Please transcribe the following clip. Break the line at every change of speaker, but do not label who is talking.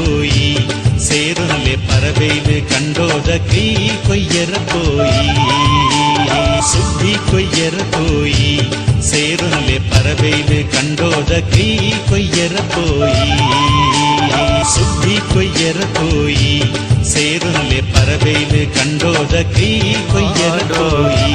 ಹೋಯಿ ಸೇರುನಲೆ ಪರಬೇಲು ಕಂಡೋದ ಕೈ ಕೊಯ್ಯರ ಹೋಯಿ ಸುದ್ದಿ ಕೊಯ್ಯರ ಹೋಯಿ ಸೇರುನಲೆ ಪರಬೇಲು ಕಂಡೋದ ಕೈ ಕೊಯ್ಯರ ಹೋಯಿ ಸುದ್ದಿ ಕೊಯ್ಯರ ಹೋಯಿ ಸೇರುನಲೆ ಪರಬೇಲು ಕಂಡೋದ ಕೈ ಕೊಯ್ಯರ ಹೋಯಿ